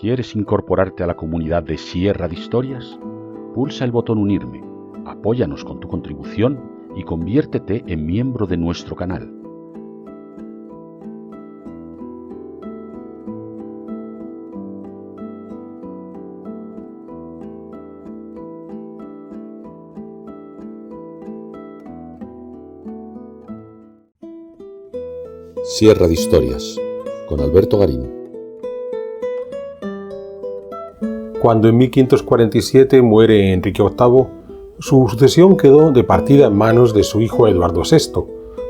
¿Quieres incorporarte a la comunidad de Sierra de Historias? Pulsa el botón Unirme, apóyanos con tu contribución y conviértete en miembro de nuestro canal. Sierra de Historias, con Alberto Garín. Cuando en 1547 muere Enrique VIII, su sucesión quedó de partida en manos de su hijo Eduardo VI,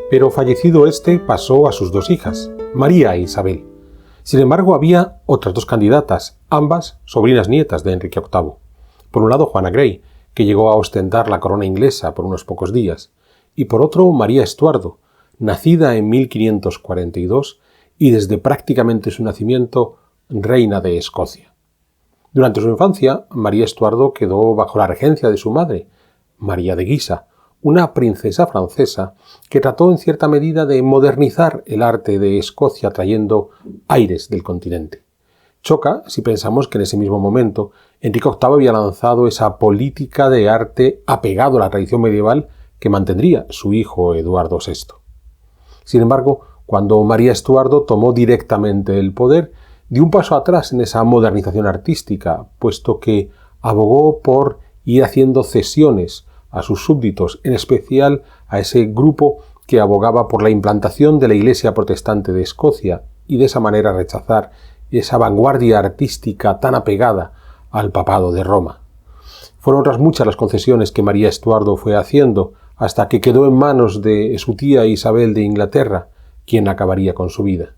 pero fallecido este pasó a sus dos hijas, María e Isabel. Sin embargo, había otras dos candidatas, ambas sobrinas nietas de Enrique VIII. Por un lado, Juana Grey, que llegó a ostentar la corona inglesa por unos pocos días, y por otro, María Estuardo, nacida en 1542 y desde prácticamente su nacimiento reina de Escocia. Durante su infancia, María Estuardo quedó bajo la regencia de su madre, María de Guisa, una princesa francesa que trató en cierta medida de modernizar el arte de Escocia trayendo aires del continente. Choca si pensamos que en ese mismo momento Enrique VIII había lanzado esa política de arte apegado a la tradición medieval que mantendría su hijo Eduardo VI. Sin embargo, cuando María Estuardo tomó directamente el poder, dio un paso atrás en esa modernización artística, puesto que abogó por ir haciendo cesiones a sus súbditos, en especial a ese grupo que abogaba por la implantación de la Iglesia protestante de Escocia y de esa manera rechazar esa vanguardia artística tan apegada al papado de Roma. Fueron otras muchas las concesiones que María Estuardo fue haciendo hasta que quedó en manos de su tía Isabel de Inglaterra, quien acabaría con su vida.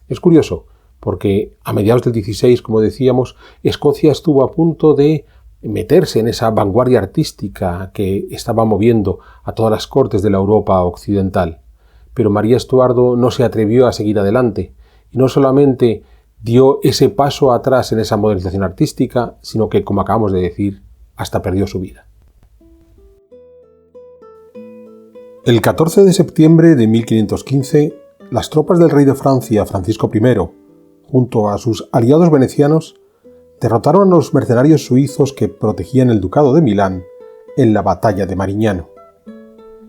Es curioso, porque a mediados del XVI, como decíamos, Escocia estuvo a punto de meterse en esa vanguardia artística que estaba moviendo a todas las cortes de la Europa occidental. Pero María Estuardo no se atrevió a seguir adelante, y no solamente dio ese paso atrás en esa modernización artística, sino que, como acabamos de decir, hasta perdió su vida. El 14 de septiembre de 1515, las tropas del rey de Francia, Francisco I, junto a sus aliados venecianos, derrotaron a los mercenarios suizos que protegían el ducado de Milán en la batalla de Marignano.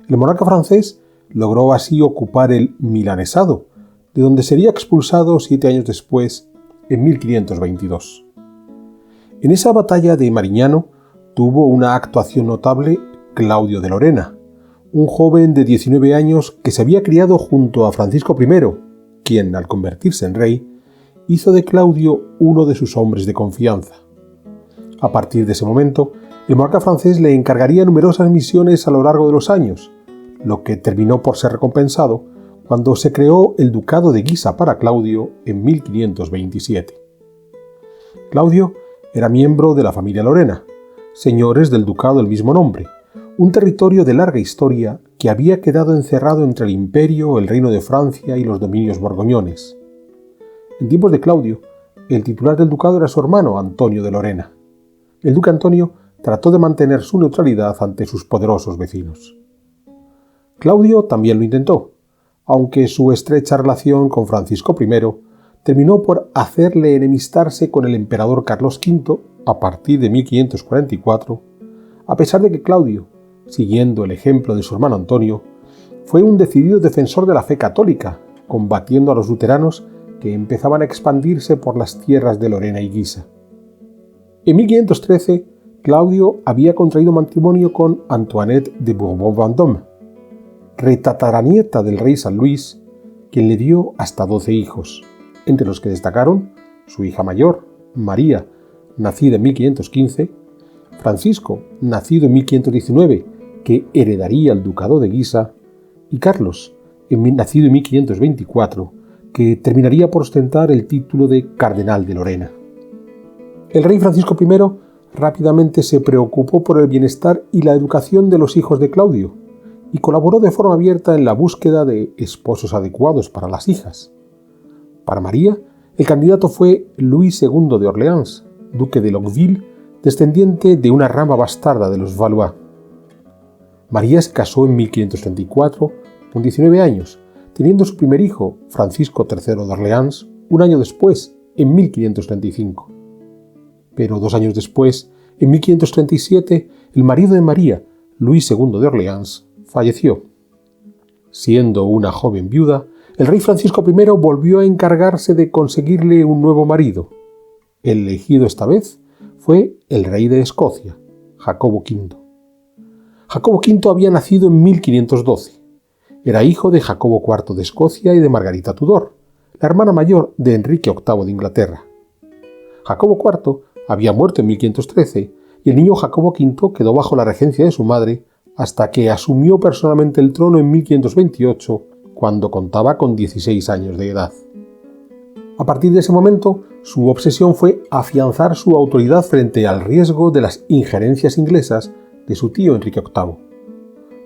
El monarca francés logró así ocupar el Milanesado, de donde sería expulsado 7 años después, en 1522. En esa batalla de Marignano tuvo una actuación notable Claudio de Lorena, un joven de 19 años que se había criado junto a Francisco I, quien, al convertirse en rey, hizo de Claudio uno de sus hombres de confianza. A partir de ese momento, el monarca francés le encargaría numerosas misiones a lo largo de los años, lo que terminó por ser recompensado cuando se creó el ducado de Guisa para Claudio en 1527. Claudio era miembro de la familia Lorena, señores del ducado del mismo nombre, un territorio de larga historia que había quedado encerrado entre el imperio, el reino de Francia y los dominios borgoñones. En tiempos de Claudio, el titular del ducado era su hermano Antonio de Lorena. El duque Antonio trató de mantener su neutralidad ante sus poderosos vecinos. Claudio también lo intentó, aunque su estrecha relación con Francisco I terminó por hacerle enemistarse con el emperador Carlos V a partir de 1544, a pesar de que Claudio, siguiendo el ejemplo de su hermano Antonio, fue un decidido defensor de la fe católica, combatiendo a los luteranos que empezaban a expandirse por las tierras de Lorena y Guisa. En 1513, Claudio había contraído matrimonio con Antoinette de Bourbon-Vendôme, retataranieta del rey San Luis, quien le dio hasta 12 hijos, entre los que destacaron su hija mayor, María, nacida en 1515, Francisco, nacido en 1519, que heredaría el ducado de Guisa, y Carlos, nacido en 1524, que terminaría por ostentar el título de cardenal de Lorena. El rey Francisco I rápidamente se preocupó por el bienestar y la educación de los hijos de Claudio, y colaboró de forma abierta en la búsqueda de esposos adecuados para las hijas. Para María, el candidato fue Luis II de Orleans, duque de Longueville, descendiente de una rama bastarda de los Valois. María se casó en 1534 con 19 años, teniendo su primer hijo, Francisco III de Orleans, un año después, en 1535. Pero 2 años después, en 1537, el marido de María, Luis II de Orleans, falleció. Siendo una joven viuda, el rey Francisco I volvió a encargarse de conseguirle un nuevo marido. El elegido esta vez fue el rey de Escocia, Jacobo V. Jacobo V había nacido en 1512. Era hijo de Jacobo IV de Escocia y de Margarita Tudor, la hermana mayor de Enrique VIII de Inglaterra. Jacobo IV había muerto en 1513 y el niño Jacobo V quedó bajo la regencia de su madre hasta que asumió personalmente el trono en 1528, cuando contaba con 16 años de edad. A partir de ese momento, su obsesión fue afianzar su autoridad frente al riesgo de las injerencias inglesas de su tío Enrique VIII.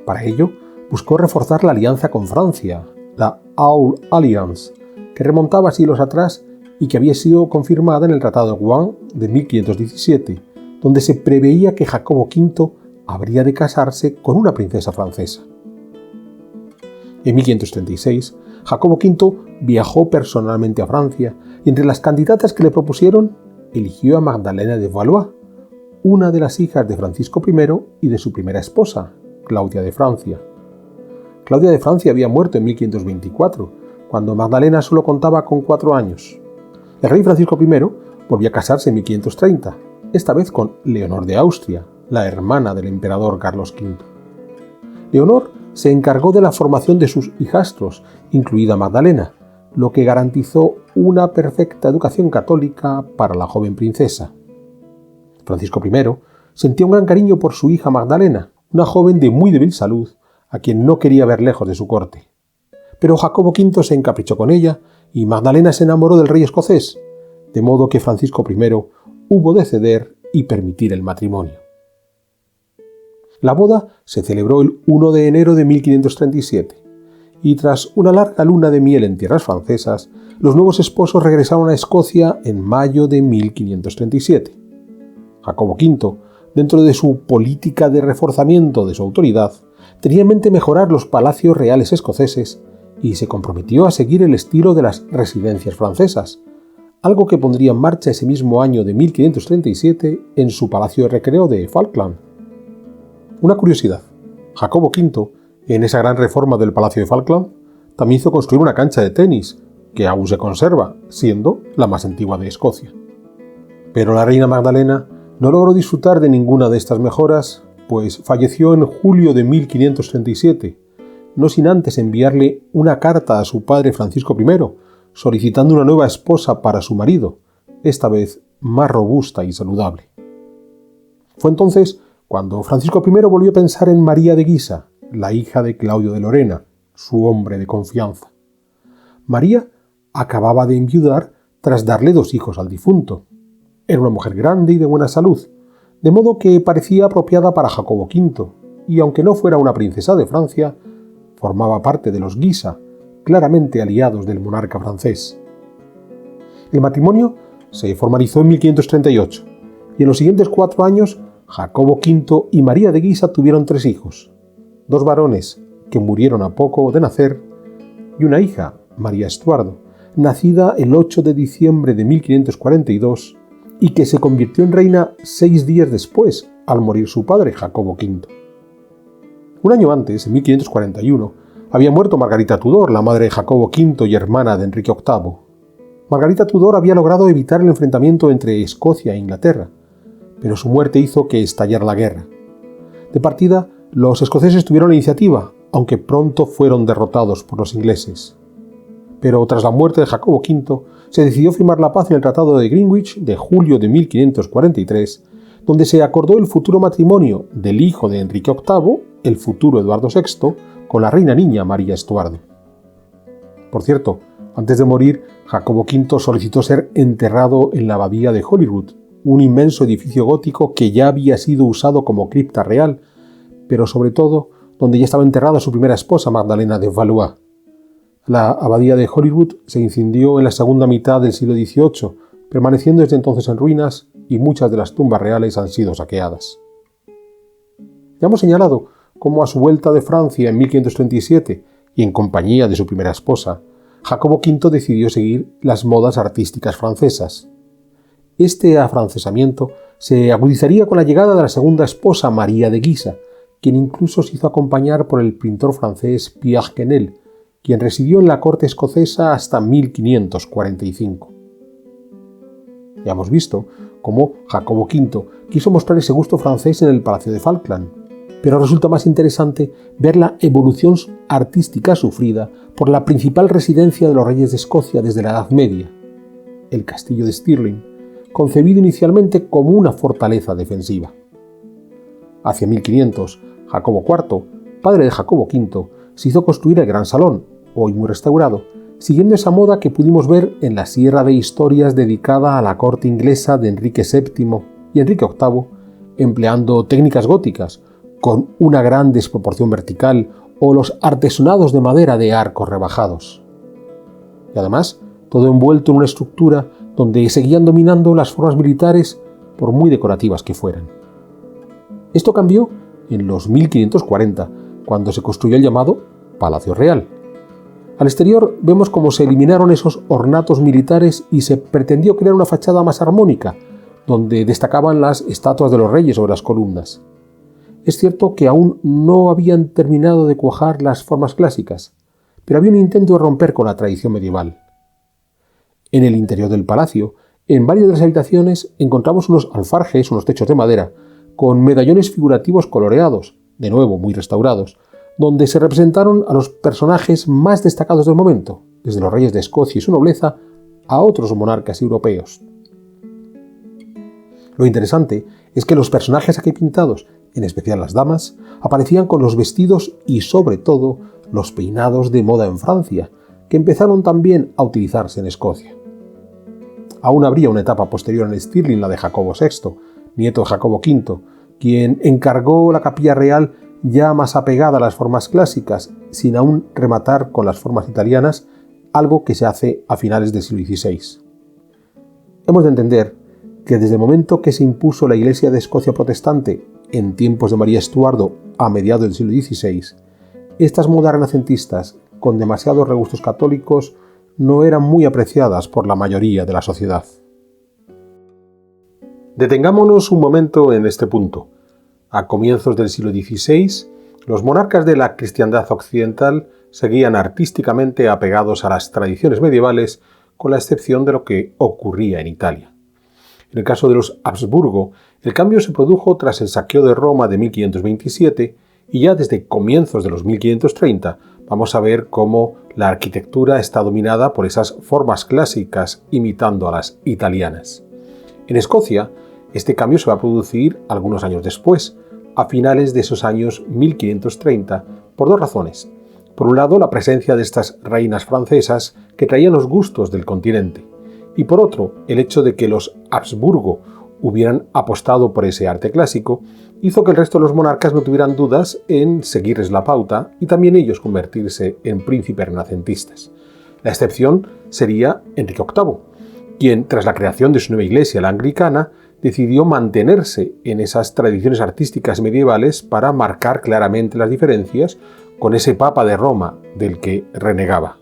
Para ello, buscó reforzar la alianza con Francia, la Aul Alliance, que remontaba siglos atrás y que había sido confirmada en el Tratado de Rouen de 1517, donde se preveía que Jacobo V habría de casarse con una princesa francesa. En 1536, Jacobo V viajó personalmente a Francia y entre las candidatas que le propusieron, eligió a Magdalena de Valois, una de las hijas de Francisco I y de su primera esposa, Claudia de Francia. Claudia de Francia había muerto en 1524, cuando Magdalena solo contaba con 4 años. El rey Francisco I volvió a casarse en 1530, esta vez con Leonor de Austria, la hermana del emperador Carlos V. Leonor se encargó de la formación de sus hijastros, incluida Magdalena, lo que garantizó una perfecta educación católica para la joven princesa. Francisco I sentía un gran cariño por su hija Magdalena, una joven de muy débil salud, a quien no quería ver lejos de su corte. Pero Jacobo V se encaprichó con ella y Magdalena se enamoró del rey escocés, de modo que Francisco I hubo de ceder y permitir el matrimonio. La boda se celebró el 1 de enero de 1537, y tras una larga luna de miel en tierras francesas, los nuevos esposos regresaron a Escocia en mayo de 1537. Jacobo V, dentro de su política de reforzamiento de su autoridad, tenía en mente mejorar los palacios reales escoceses y se comprometió a seguir el estilo de las residencias francesas, algo que pondría en marcha ese mismo año de 1537 en su palacio de recreo de Falkland. Una curiosidad, Jacobo V, en esa gran reforma del Palacio de Falkland, también hizo construir una cancha de tenis, que aún se conserva, siendo la más antigua de Escocia. Pero la reina Magdalena no logró disfrutar de ninguna de estas mejoras, pues falleció en julio de 1537, no sin antes enviarle una carta a su padre Francisco I, solicitando una nueva esposa para su marido, esta vez más robusta y saludable. Fue entonces cuando Francisco I volvió a pensar en María de Guisa, la hija de Claudio de Lorena, su hombre de confianza. María acababa de enviudar tras darle 2 hijos al difunto. Era una mujer grande y de buena salud, de modo que parecía apropiada para Jacobo V, y aunque no fuera una princesa de Francia, formaba parte de los Guisa, claramente aliados del monarca francés. El matrimonio se formalizó en 1538, y en los siguientes 4 años Jacobo V y María de Guisa tuvieron 3 hijos, 2 varones que murieron a poco de nacer y una hija, María Estuardo, nacida el 8 de diciembre de 1542 y que se convirtió en reina 6 días después, al morir su padre Jacobo V. Un año antes, en 1541, había muerto Margarita Tudor, la madre de Jacobo V y hermana de Enrique VIII. Margarita Tudor había logrado evitar el enfrentamiento entre Escocia e Inglaterra, pero su muerte hizo que estallara la guerra. De partida, los escoceses tuvieron la iniciativa, aunque pronto fueron derrotados por los ingleses. Pero tras la muerte de Jacobo V, se decidió firmar la paz en el Tratado de Greenwich de julio de 1543, donde se acordó el futuro matrimonio del hijo de Enrique VIII, el futuro Eduardo VI, con la reina niña María Estuardo. Por cierto, antes de morir, Jacobo V solicitó ser enterrado en la abadía de Holyrood, un inmenso edificio gótico que ya había sido usado como cripta real, pero sobre todo donde ya estaba enterrada su primera esposa, Magdalena de Valois. La abadía de Holyrood se incendió en la segunda mitad del siglo XVIII, permaneciendo desde entonces en ruinas y muchas de las tumbas reales han sido saqueadas. Ya hemos señalado cómo a su vuelta de Francia en 1537 y en compañía de su primera esposa, Jacobo V decidió seguir las modas artísticas francesas. Este afrancesamiento se agudizaría con la llegada de la segunda esposa, María de Guisa, quien incluso se hizo acompañar por el pintor francés Pierre Quesnel, quien residió en la corte escocesa hasta 1545. Ya hemos visto cómo Jacobo V quiso mostrar ese gusto francés en el Palacio de Falkland, pero resulta más interesante ver la evolución artística sufrida por la principal residencia de los reyes de Escocia desde la Edad Media, el castillo de Stirling, concebido inicialmente como una fortaleza defensiva. Hacia 1500, Jacobo IV, padre de Jacobo V, se hizo construir el Gran Salón, hoy muy restaurado, siguiendo esa moda que pudimos ver en la Sierra de Historias dedicada a la corte inglesa de Enrique VII y Enrique VIII, empleando técnicas góticas, con una gran desproporción vertical o los artesonados de madera de arcos rebajados. Y además, todo envuelto en una estructura donde seguían dominando las formas militares por muy decorativas que fueran. Esto cambió en los 1540, cuando se construyó el llamado Palacio Real. Al exterior vemos cómo se eliminaron esos ornatos militares y se pretendió crear una fachada más armónica, donde destacaban las estatuas de los reyes sobre las columnas. Es cierto que aún no habían terminado de cuajar las formas clásicas, pero había un intento de romper con la tradición medieval. En el interior del palacio, en varias de las habitaciones, encontramos unos alfarjes, unos techos de madera, con medallones figurativos coloreados, de nuevo muy restaurados, donde se representaron a los personajes más destacados del momento, desde los reyes de Escocia y su nobleza a otros monarcas europeos. Lo interesante es que los personajes aquí pintados, en especial las damas, aparecían con los vestidos y, sobre todo, los peinados de moda en Francia, que empezaron también a utilizarse en Escocia. Aún habría una etapa posterior en Stirling, la de Jacobo VI, nieto de Jacobo V, quien encargó la capilla real ya más apegada a las formas clásicas, sin aún rematar con las formas italianas, algo que se hace a finales del siglo XVI. Hemos de entender que desde el momento que se impuso la Iglesia de Escocia protestante en tiempos de María Estuardo a mediados del siglo XVI, estas modas renacentistas, con demasiados regustos católicos, no eran muy apreciadas por la mayoría de la sociedad. Detengámonos un momento en este punto. A comienzos del siglo XVI, los monarcas de la cristiandad occidental seguían artísticamente apegados a las tradiciones medievales, con la excepción de lo que ocurría en Italia. En el caso de los Habsburgo, el cambio se produjo tras el saqueo de Roma de 1527 y ya desde comienzos de los 1530 vamos a ver cómo la arquitectura está dominada por esas formas clásicas imitando a las italianas. En Escocia, este cambio se va a producir algunos años después, a finales de esos años 1530, por dos razones. Por un lado, la presencia de estas reinas francesas que traían los gustos del continente, y por otro, el hecho de que los Habsburgo hubieran apostado por ese arte clásico, hizo que el resto de los monarcas no tuvieran dudas en seguirles la pauta y también ellos convertirse en príncipes renacentistas. La excepción sería Enrique VIII, quien, tras la creación de su nueva iglesia, la anglicana, decidió mantenerse en esas tradiciones artísticas medievales para marcar claramente las diferencias con ese Papa de Roma del que renegaba.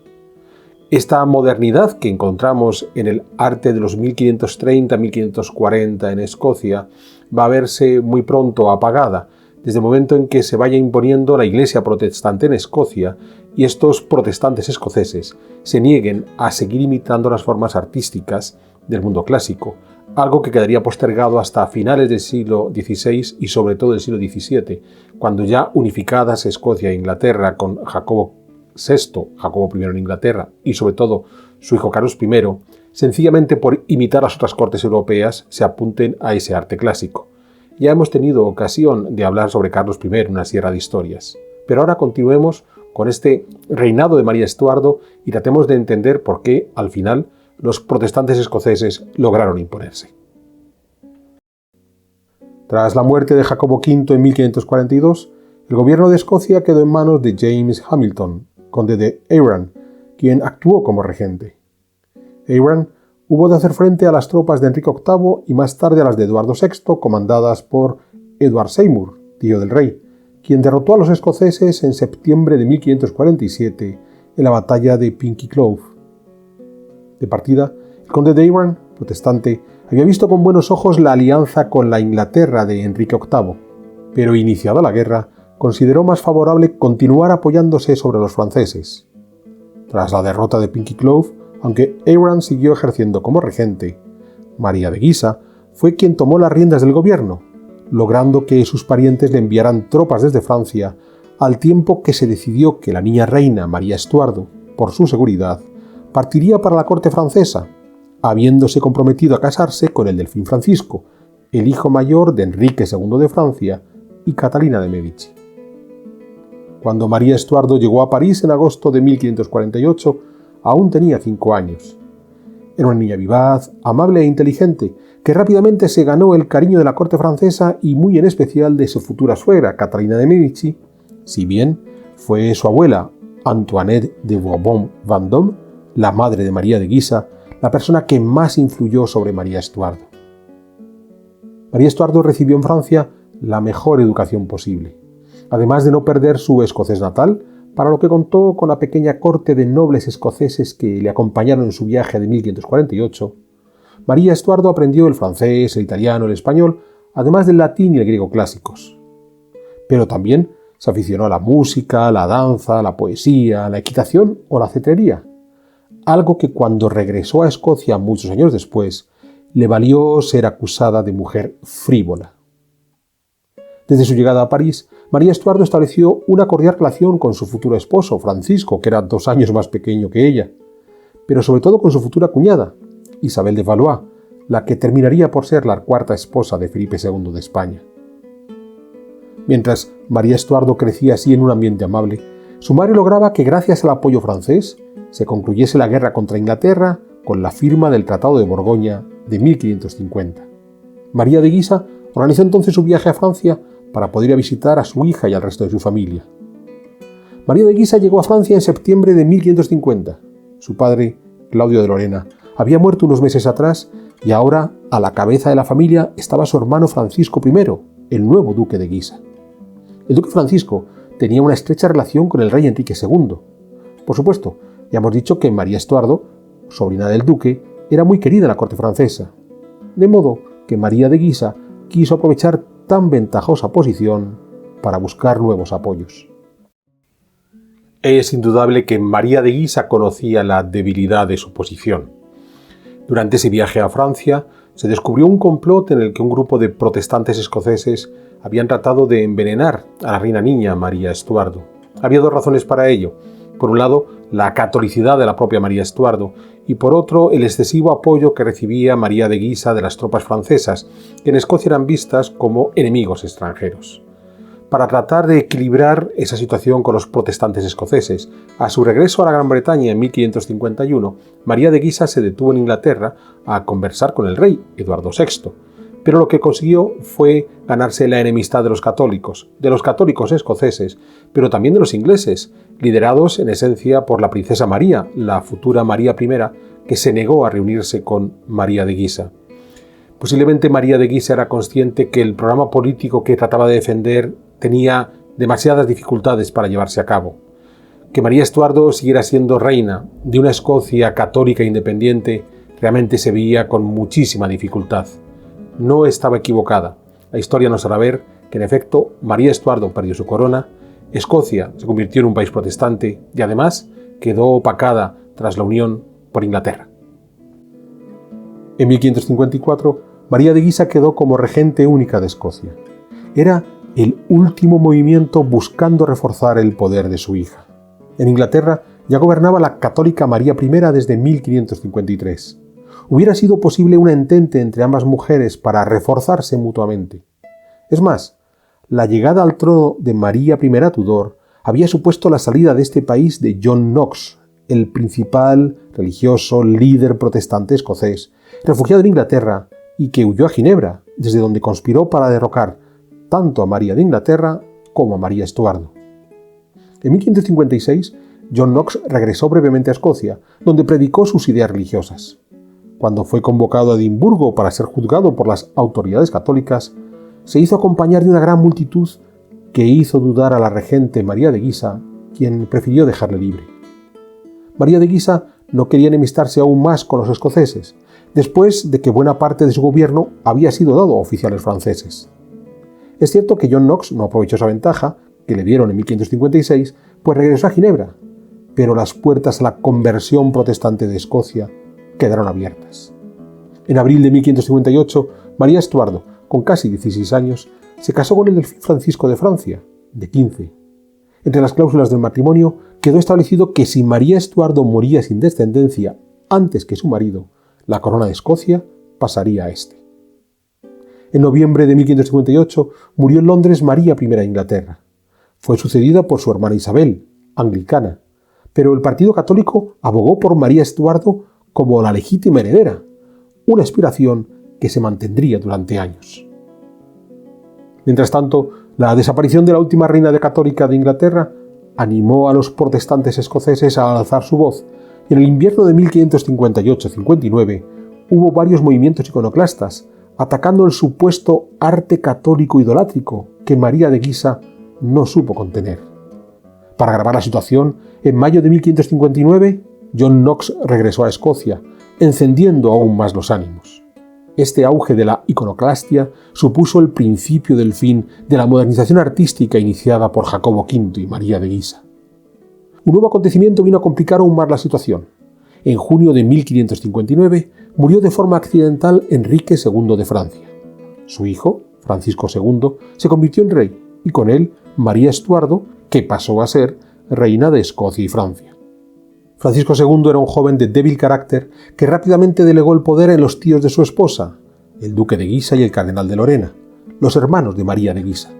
Esta modernidad que encontramos en el arte de los 1530-1540 en Escocia va a verse muy pronto apagada, desde el momento en que se vaya imponiendo la Iglesia protestante en Escocia y estos protestantes escoceses se nieguen a seguir imitando las formas artísticas del mundo clásico, algo que quedaría postergado hasta finales del siglo XVI y sobre todo del siglo XVII, cuando ya unificadas Escocia e Inglaterra con Jacobo VI, Jacobo I en Inglaterra y sobre todo su hijo Carlos I, sencillamente por imitar a las otras cortes europeas se apunten a ese arte clásico. Ya hemos tenido ocasión de hablar sobre Carlos I en una sierra de historias, pero ahora continuemos con este reinado de María Estuardo y tratemos de entender por qué, al final, los protestantes escoceses lograron imponerse. Tras la muerte de Jacobo V en 1542, el gobierno de Escocia quedó en manos de James Hamilton, conde de Arran, quien actuó como regente. Arran hubo de hacer frente a las tropas de Enrique VIII y más tarde a las de Eduardo VI, comandadas por Edward Seymour, tío del rey, quien derrotó a los escoceses en septiembre de 1547 en la batalla de Pinkie Cleugh. De partida, el conde de Arran, protestante, había visto con buenos ojos la alianza con la Inglaterra de Enrique VIII, pero iniciada la guerra, consideró más favorable continuar apoyándose sobre los franceses. Tras la derrota de Pinkie Clove, aunque Arran siguió ejerciendo como regente, María de Guisa fue quien tomó las riendas del gobierno, logrando que sus parientes le enviaran tropas desde Francia, al tiempo que se decidió que la niña reina María Estuardo, por su seguridad, partiría para la corte francesa, habiéndose comprometido a casarse con el delfín Francisco, el hijo mayor de Enrique II de Francia y Catalina de Medici. Cuando María Estuardo llegó a París en agosto de 1548, aún tenía 5 años. Era una niña vivaz, amable e inteligente, que rápidamente se ganó el cariño de la corte francesa y muy en especial de su futura suegra, Catalina de Medici, si bien fue su abuela, Antoinette de Bourbon-Vendôme, la madre de María de Guisa, la persona que más influyó sobre María Estuardo. María Estuardo recibió en Francia la mejor educación posible, además de no perder su escocés natal, para lo que contó con la pequeña corte de nobles escoceses que le acompañaron en su viaje de 1548. María Estuardo aprendió el francés, el italiano, el español, además del latín y el griego clásicos. Pero también se aficionó a la música, la danza, la poesía, la equitación o la cetrería, algo que cuando regresó a Escocia muchos años después, le valió ser acusada de mujer frívola. Desde su llegada a París, María Estuardo estableció una cordial relación con su futuro esposo, Francisco, que era 2 años más pequeño que ella, pero sobre todo con su futura cuñada, Isabel de Valois, la que terminaría por ser la 4ª esposa de Felipe II de España. Mientras María Estuardo crecía así en un ambiente amable, su madre lograba que gracias al apoyo francés se concluyese la guerra contra Inglaterra con la firma del Tratado de Borgoña de 1550. María de Guisa organizó entonces su viaje a Francia para poder ir a visitar a su hija y al resto de su familia. María de Guisa llegó a Francia en septiembre de 1550. Su padre, Claudio de Lorena, había muerto unos meses atrás y ahora a la cabeza de la familia estaba su hermano Francisco I, el nuevo duque de Guisa. El duque Francisco tenía una estrecha relación con el rey Enrique II. Por supuesto, ya hemos dicho que María Estuardo, sobrina del duque, era muy querida en la corte francesa, de modo que María de Guisa quiso aprovechar tan ventajosa posición para buscar nuevos apoyos. Es indudable que María de Guisa conocía la debilidad de su posición. Durante ese viaje a Francia se descubrió un complot en el que un grupo de protestantes escoceses habían tratado de envenenar a la reina niña María Estuardo. Había 2 razones para ello. Por un lado, la catolicidad de la propia María Estuardo y por otro, el excesivo apoyo que recibía María de Guisa de las tropas francesas, que en Escocia eran vistas como enemigos extranjeros. Para tratar de equilibrar esa situación con los protestantes escoceses, a su regreso a la Gran Bretaña en 1551, María de Guisa se detuvo en Inglaterra a conversar con el rey, Eduardo VI, pero lo que consiguió fue ganarse la enemistad de los católicos escoceses, pero también de los ingleses, liderados en esencia por la princesa María, la futura María I, que se negó a reunirse con María de Guisa. Posiblemente María de Guisa era consciente que el programa político que trataba de defender tenía demasiadas dificultades para llevarse a cabo. Que María Estuardo siguiera siendo reina de una Escocia católica e independiente realmente se veía con muchísima dificultad. No estaba equivocada. La historia nos hará ver que, en efecto, María Estuardo perdió su corona, Escocia se convirtió en un país protestante y, además, quedó opacada tras la unión por Inglaterra. En 1554, María de Guisa quedó como regente única de Escocia. Era el último movimiento buscando reforzar el poder de su hija. En Inglaterra ya gobernaba la católica María I desde 1553. Hubiera sido posible un entente entre ambas mujeres para reforzarse mutuamente. Es más, la llegada al trono de María I Tudor había supuesto la salida de este país de John Knox, el principal religioso líder protestante escocés, refugiado en Inglaterra y que huyó a Ginebra, desde donde conspiró para derrocar tanto a María de Inglaterra como a María Estuardo. En 1556, John Knox regresó brevemente a Escocia, donde predicó sus ideas religiosas. Cuando fue convocado a Edimburgo para ser juzgado por las autoridades católicas, se hizo acompañar de una gran multitud que hizo dudar a la regente María de Guisa, quien prefirió dejarle libre. María de Guisa no quería enemistarse aún más con los escoceses, después de que buena parte de su gobierno había sido dado a oficiales franceses. Es cierto que John Knox no aprovechó esa ventaja, que le dieron en 1556, pues regresó a Ginebra, pero las puertas a la conversión protestante de Escocia quedaron abiertas. En abril de 1558, María Estuardo, con casi 16 años, se casó con el delfín Francisco de Francia, de 15. Entre las cláusulas del matrimonio quedó establecido que si María Estuardo moría sin descendencia antes que su marido, la corona de Escocia pasaría a éste. En noviembre de 1558 murió en Londres María I de Inglaterra. Fue sucedida por su hermana Isabel, anglicana, pero el partido católico abogó por María Estuardo como la legítima heredera, una aspiración que se mantendría durante años. Mientras tanto, la desaparición de la última reina católica de Inglaterra animó a los protestantes escoceses a alzar su voz, y en el invierno de 1558-59 hubo varios movimientos iconoclastas atacando el supuesto arte católico idolátrico que María de Guisa no supo contener. Para agravar la situación, en mayo de 1559, John Knox regresó a Escocia, encendiendo aún más los ánimos. Este auge de la iconoclastia supuso el principio del fin de la modernización artística iniciada por Jacobo V y María de Guisa. Un nuevo acontecimiento vino a complicar aún más la situación. En junio de 1559 murió de forma accidental Enrique II de Francia. Su hijo, Francisco II, se convirtió en rey y con él María Estuardo, que pasó a ser reina de Escocia y Francia. Francisco II era un joven de débil carácter que rápidamente delegó el poder en los tíos de su esposa, el duque de Guisa y el cardenal de Lorena, los hermanos de María de Guisa.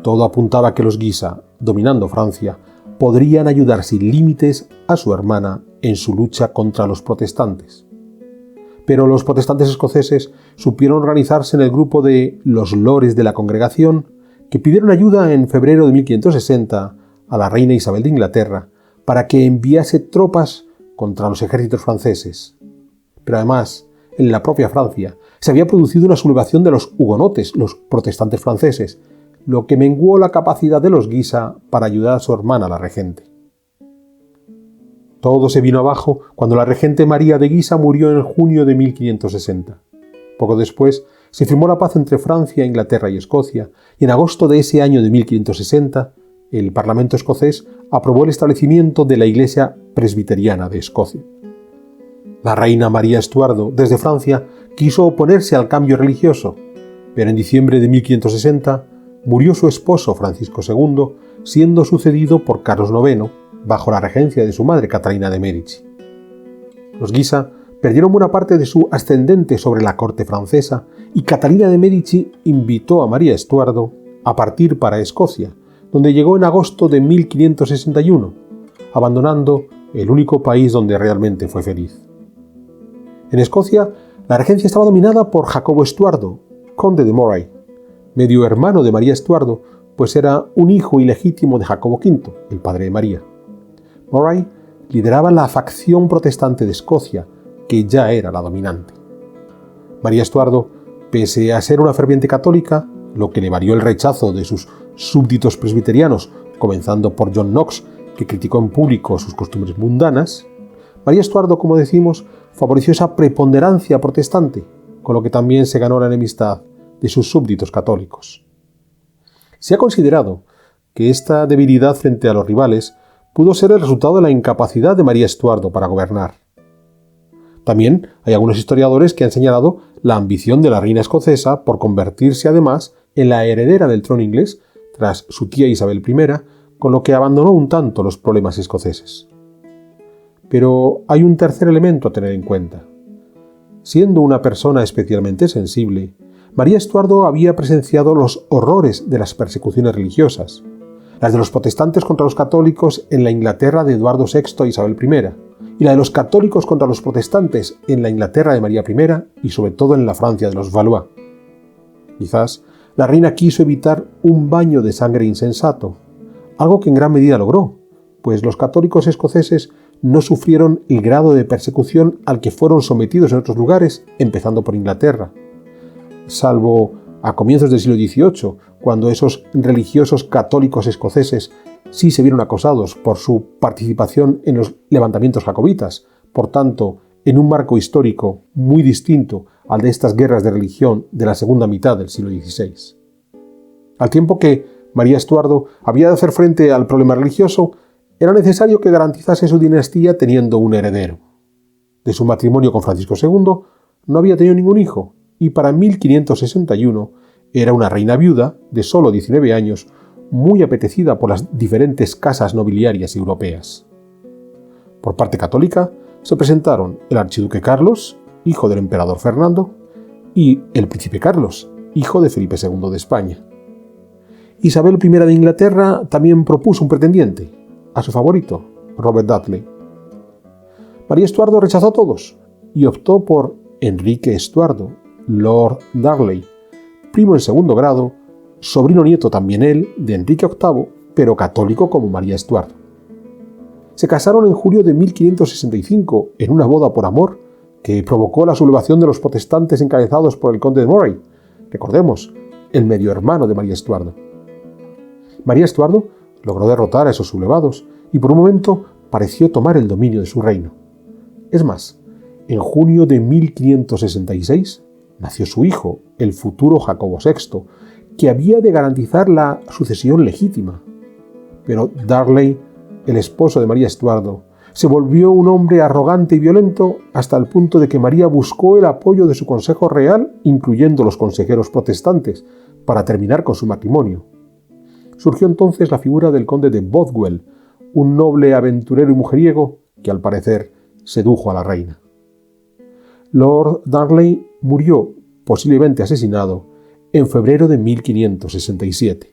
Todo apuntaba a que los Guisa, dominando Francia, podrían ayudar sin límites a su hermana en su lucha contra los protestantes. Pero los protestantes escoceses supieron organizarse en el grupo de los Lores de la Congregación, que pidieron ayuda en febrero de 1560 a la reina Isabel de Inglaterra para que enviase tropas contra los ejércitos franceses. Pero además, en la propia Francia, se había producido una sublevación de los hugonotes, los protestantes franceses, lo que menguó la capacidad de los Guisa para ayudar a su hermana, la regente. Todo se vino abajo cuando la regente María de Guisa murió en junio de 1560. Poco después, se firmó la paz entre Francia, Inglaterra y Escocia, y en agosto de ese año de 1560, el Parlamento escocés aprobó el establecimiento de la Iglesia Presbiteriana de Escocia. La reina María Estuardo, desde Francia, quiso oponerse al cambio religioso, pero en diciembre de 1560 murió su esposo Francisco II, siendo sucedido por Carlos IX, bajo la regencia de su madre Catalina de Medici. Los Guisa perdieron buena parte de su ascendente sobre la corte francesa y Catalina de Medici invitó a María Estuardo a partir para Escocia, donde llegó en agosto de 1561, abandonando el único país donde realmente fue feliz. En Escocia, la regencia estaba dominada por Jacobo Estuardo, conde de Moray, medio hermano de María Estuardo, pues era un hijo ilegítimo de Jacobo V, el padre de María. Moray lideraba la facción protestante de Escocia, que ya era la dominante. María Estuardo, pese a ser una ferviente católica, lo que le valió el rechazo de sus súbditos presbiterianos, comenzando por John Knox, que criticó en público sus costumbres mundanas, María Estuardo, como decimos, favoreció esa preponderancia protestante, con lo que también se ganó la enemistad de sus súbditos católicos. Se ha considerado que esta debilidad frente a los rivales pudo ser el resultado de la incapacidad de María Estuardo para gobernar. También hay algunos historiadores que han señalado la ambición de la reina escocesa por convertirse además en la heredera del trono inglés tras su tía Isabel I, con lo que abandonó un tanto los problemas escoceses. Pero hay un tercer elemento a tener en cuenta. Siendo una persona especialmente sensible, María Estuardo había presenciado los horrores de las persecuciones religiosas, las de los protestantes contra los católicos en la Inglaterra de Eduardo VI e Isabel I, y la de los católicos contra los protestantes en la Inglaterra de María I y sobre todo en la Francia de los Valois. Quizás la reina quiso evitar un baño de sangre insensato, algo que en gran medida logró, pues los católicos escoceses no sufrieron el grado de persecución al que fueron sometidos en otros lugares, empezando por Inglaterra, salvo a comienzos del siglo XVIII, cuando esos religiosos católicos escoceses sí se vieron acosados por su participación en los levantamientos jacobitas, por tanto, en un marco histórico muy distinto al de estas guerras de religión de la segunda mitad del siglo XVI. Al tiempo que María Estuardo había de hacer frente al problema religioso, era necesario que garantizase su dinastía teniendo un heredero. De su matrimonio con Francisco II no había tenido ningún hijo, y para 1561 era una reina viuda de solo 19 años, muy apetecida por las diferentes casas nobiliarias europeas. Por parte católica se presentaron el archiduque Carlos, hijo del emperador Fernando, y el príncipe Carlos, hijo de Felipe II de España. Isabel I de Inglaterra también propuso un pretendiente, a su favorito, Robert Dudley. María Estuardo rechazó a todos y optó por Enrique Estuardo, Lord Dudley, primo en segundo grado, sobrino nieto también él de Enrique VIII, pero católico como María Estuardo. Se casaron en julio de 1565 en una boda por amor que provocó la sublevación de los protestantes encabezados por el conde de Moray, recordemos, el medio hermano de María Estuardo. María Estuardo logró derrotar a esos sublevados y por un momento pareció tomar el dominio de su reino. Es más, en junio de 1566 nació su hijo, el futuro Jacobo VI, que había de garantizar la sucesión legítima. Pero Dudley, el esposo de María Estuardo, se volvió un hombre arrogante y violento hasta el punto de que María buscó el apoyo de su consejo real, incluyendo los consejeros protestantes, para terminar con su matrimonio. Surgió entonces la figura del conde de Bothwell, un noble aventurero y mujeriego que al parecer sedujo a la reina. Lord Dudley murió, posiblemente asesinado, en febrero de 1567.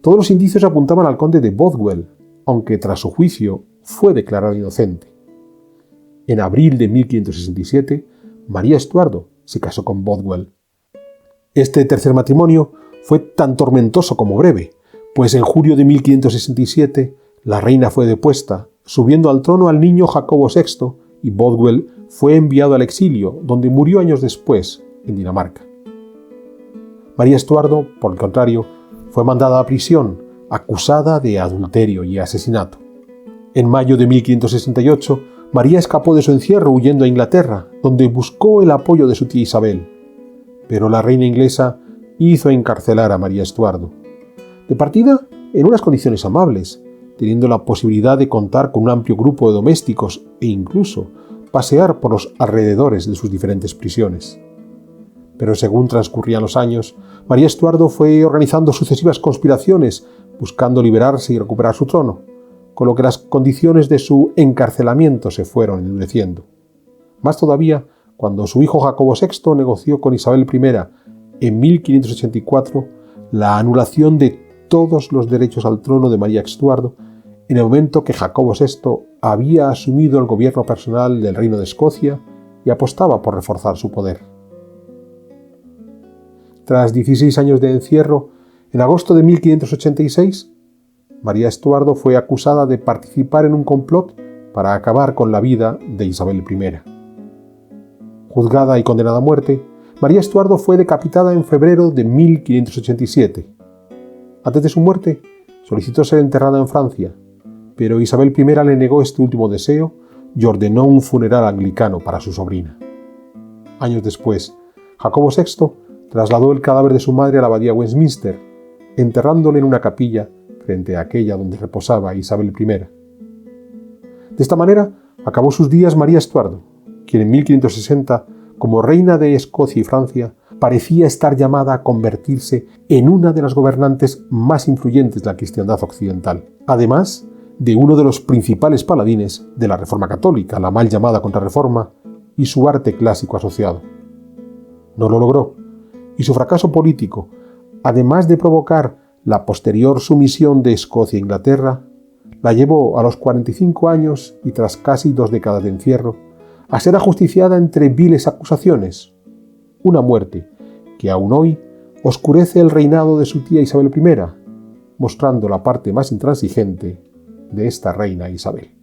Todos los indicios apuntaban al conde de Bothwell, aunque tras su juicio fue declarado inocente. En abril de 1567, María Estuardo se casó con Bothwell. Este tercer matrimonio fue tan tormentoso como breve, pues en julio de 1567 la reina fue depuesta, subiendo al trono al niño Jacobo VI, y Bothwell fue enviado al exilio, donde murió años después, en Dinamarca. María Estuardo, por el contrario, fue mandada a prisión, acusada de adulterio y asesinato. En mayo de 1568, María escapó de su encierro huyendo a Inglaterra, donde buscó el apoyo de su tía Isabel. Pero la reina inglesa hizo encarcelar a María Estuardo. De partida, en unas condiciones amables, teniendo la posibilidad de contar con un amplio grupo de domésticos e incluso pasear por los alrededores de sus diferentes prisiones. Pero según transcurrían los años, María Estuardo fue organizando sucesivas conspiraciones buscando liberarse y recuperar su trono, con lo que las condiciones de su encarcelamiento se fueron endureciendo. Más todavía, cuando su hijo Jacobo VI negoció con Isabel I en 1584 la anulación de todos los derechos al trono de María Estuardo, en el momento que Jacobo VI había asumido el gobierno personal del Reino de Escocia y apostaba por reforzar su poder. Tras 16 años de encierro, en agosto de 1586, María Estuardo fue acusada de participar en un complot para acabar con la vida de Isabel I. Juzgada y condenada a muerte, María Estuardo fue decapitada en febrero de 1587. Antes de su muerte, solicitó ser enterrada en Francia, pero Isabel I le negó este último deseo y ordenó un funeral anglicano para su sobrina. Años después, Jacobo VI trasladó el cadáver de su madre a la abadía Westminster, enterrándole en una capilla frente a aquella donde reposaba Isabel I. De esta manera acabó sus días María Estuardo, quien en 1560, como reina de Escocia y Francia, parecía estar llamada a convertirse en una de las gobernantes más influyentes de la cristiandad occidental, además de uno de los principales paladines de la Reforma Católica, la mal llamada Contrarreforma, y su arte clásico asociado. No lo logró, y su fracaso político, además de provocar la posterior sumisión de Escocia e Inglaterra, la llevó a los 45 años y tras casi 2 décadas de encierro, a ser ajusticiada entre viles acusaciones, una muerte que aún hoy oscurece el reinado de su tía Isabel I, mostrando la parte más intransigente de esta reina Isabel.